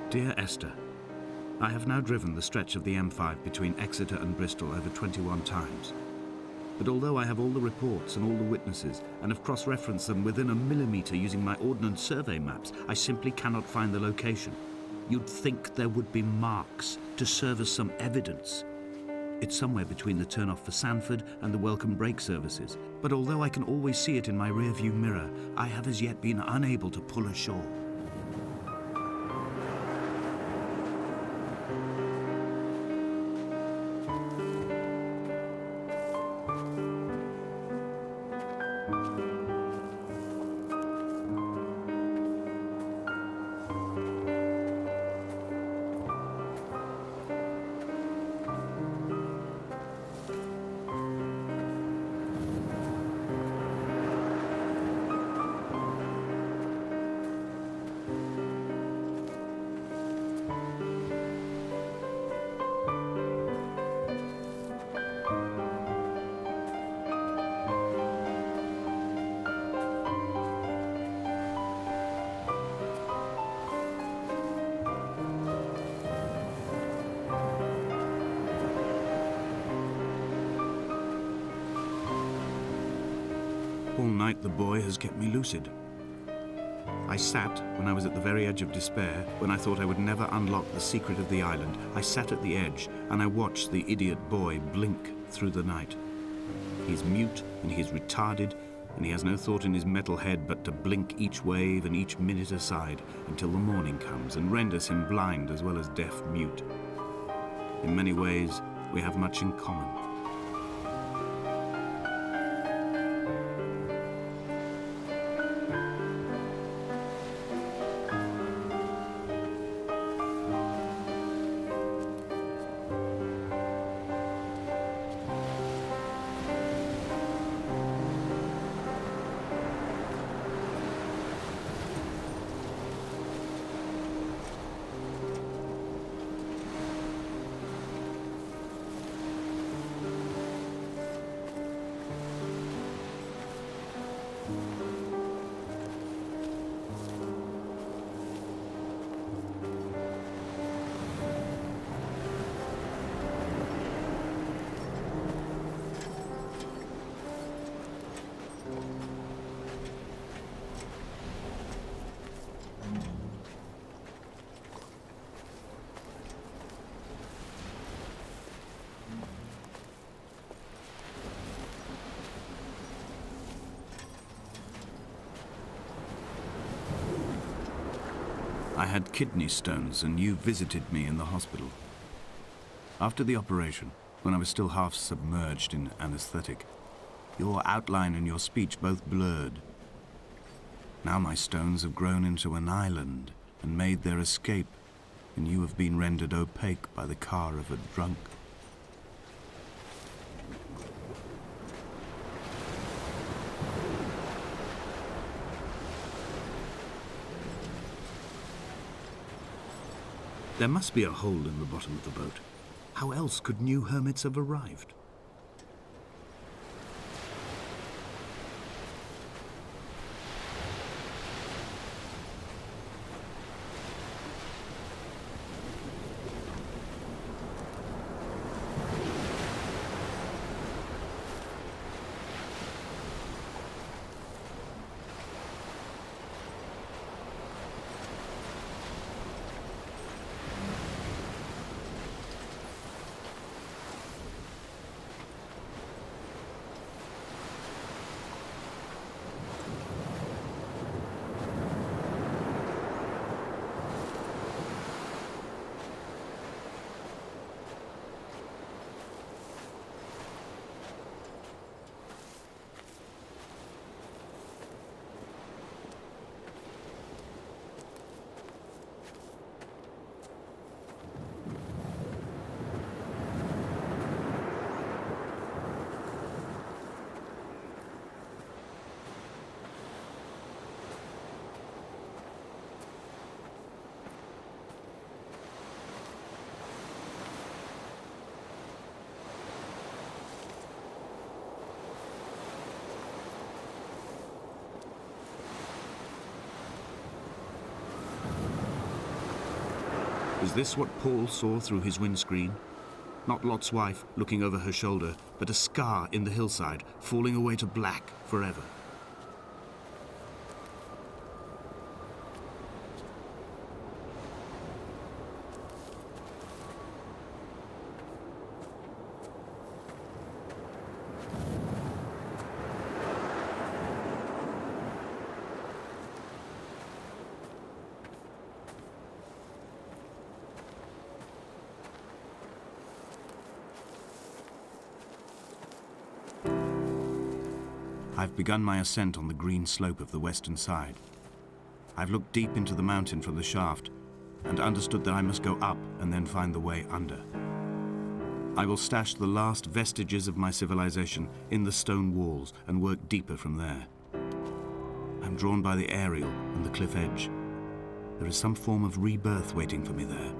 Dear Esther, I have now driven the stretch of the M5 between Exeter and Bristol over 21 times. But although I have all the reports and all the witnesses and have cross-referenced them within a millimetre using my ordnance survey maps, I simply cannot find the location. You'd think there would be marks to serve as some evidence. It's somewhere between the turn-off for Sanford and the welcome break services. But although I can always see it in my rear-view mirror, I have as yet been unable to pull ashore. All night the boy has kept me lucid. I sat when I was at the very edge of despair, when I thought I would never unlock the secret of the island. I sat at the edge and I watched the idiot boy blink through the night. He's mute and he's retarded and he has no thought in his metal head but to blink each wave and each minute aside until the morning comes and renders him blind as well as deaf mute. In many ways, we have much in common. I had kidney stones and you visited me in the hospital. After the operation, when I was still half submerged in anesthetic, your outline and your speech both blurred. Now my stones have grown into an island and made their escape, and you have been rendered opaque by the car of a drunk. There must be a hole in the bottom of the boat. How else could new hermits have arrived? Was this what Paul saw through his windscreen? Not Lot's wife looking over her shoulder, but a scar in the hillside, falling away to black forever. I've begun my ascent on the green slope of the western side. I've looked deep into the mountain from the shaft and understood that I must go up and then find the way under. I will stash the last vestiges of my civilization in the stone walls and work deeper from there. I'm drawn by the aerial and the cliff edge. There is some form of rebirth waiting for me there.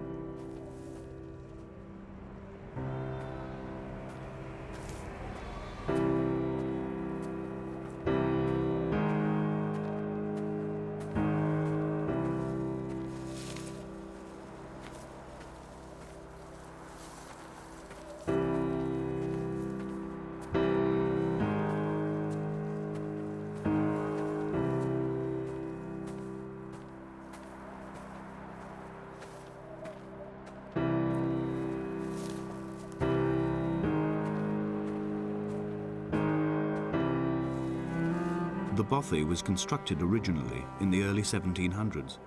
The bothy was constructed originally in the early 1700s.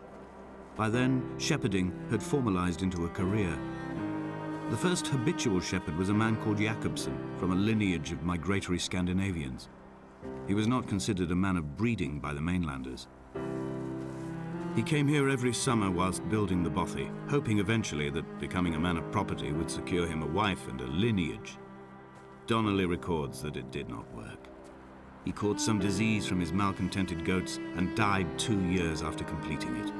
By then, shepherding had formalized into a career. The first habitual shepherd was a man called Jakobsen, from a lineage of migratory Scandinavians. He was not considered a man of breeding by the mainlanders. He came here every summer whilst building the bothy, hoping eventually that becoming a man of property would secure him a wife and a lineage. Donnelly records that it did not work. He caught some disease from his malcontented goats and died 2 years after completing it.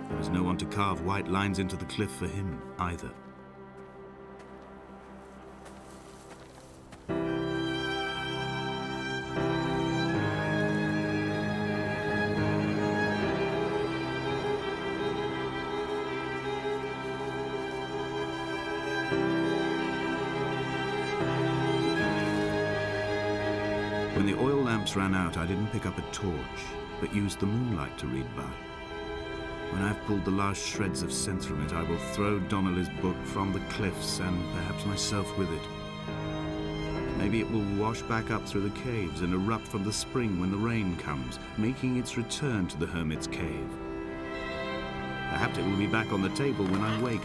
There was no one to carve white lines into the cliff for him either. When the oil lamps ran out, I didn't pick up a torch, but used the moonlight to read by. When I've pulled the last shreds of sense from it, I will throw Donnelly's book from the cliffs and perhaps myself with it. Maybe it will wash back up through the caves and erupt from the spring when the rain comes, making its return to the hermit's cave. Perhaps it will be back on the table when I wake.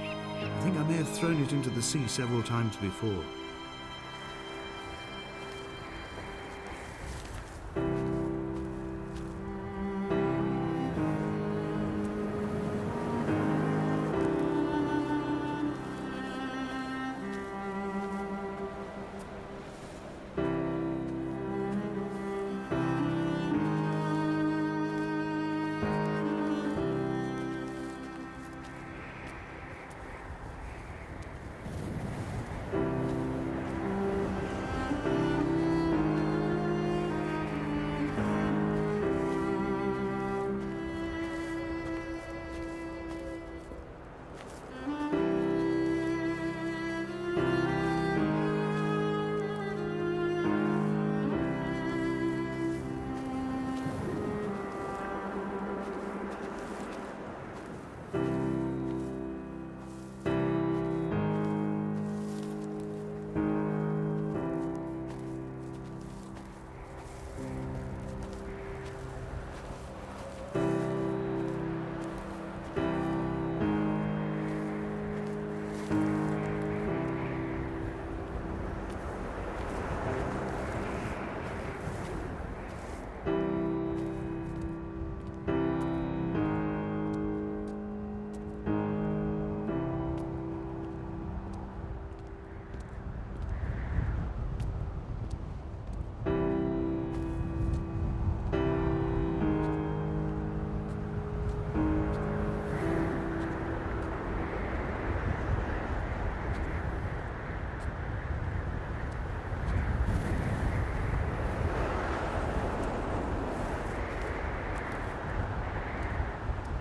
I think I may have thrown it into the sea several times before.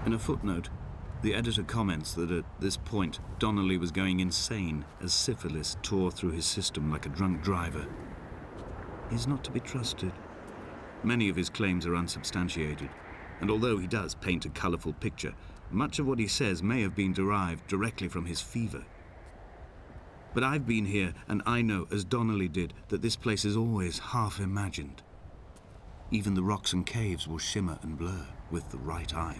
In a footnote, The editor comments that at this point, Donnelly was going insane as syphilis tore through his system like a drunk driver. He's not to be trusted. Many of his claims are unsubstantiated, and although he does paint a colourful picture, much of what he says may have been derived directly from his fever. But I've been here, and I know, as Donnelly did, that this place is always half imagined. Even the rocks and caves will shimmer and blur with the right eyes.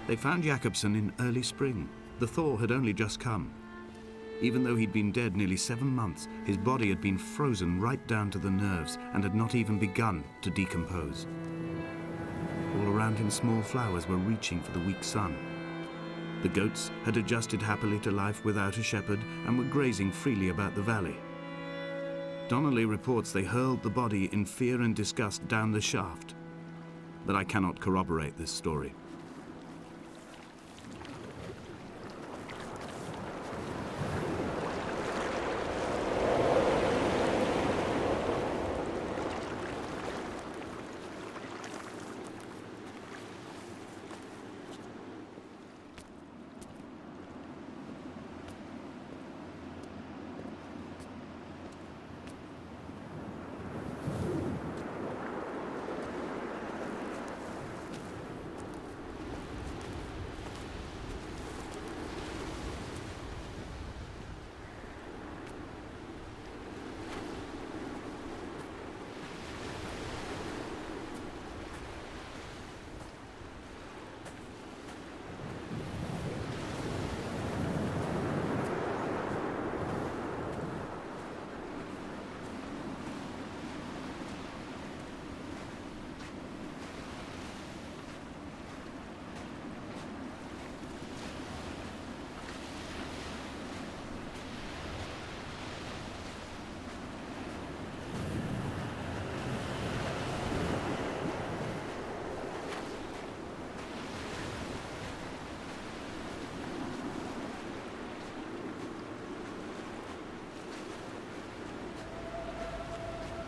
They found Jakobsen in early spring. The thaw had only just come. Even though he'd been dead nearly 7 months, his body had been frozen right down to the nerves and had not even begun to decompose. All around him, small flowers were reaching for the weak sun. The goats had adjusted happily to life without a shepherd and were grazing freely about the valley. Donnelly reports they hurled the body in fear and disgust down the shaft, but I cannot corroborate this story.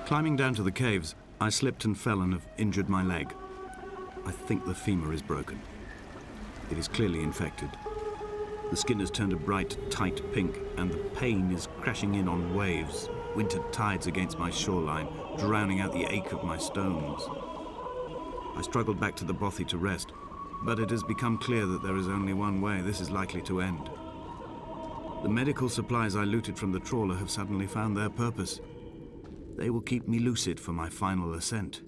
Climbing down to the caves, I slipped and fell and have injured my leg. I think the femur is broken. It is clearly infected. The skin has turned a bright, tight pink, and the pain is crashing in on waves, winter tides against my shoreline, drowning out the ache of my stones. I struggled back to the bothy to rest, but it has become clear that there is only one way this is likely to end. The medical supplies I looted from the trawler have suddenly found their purpose. They will keep me lucid for my final ascent.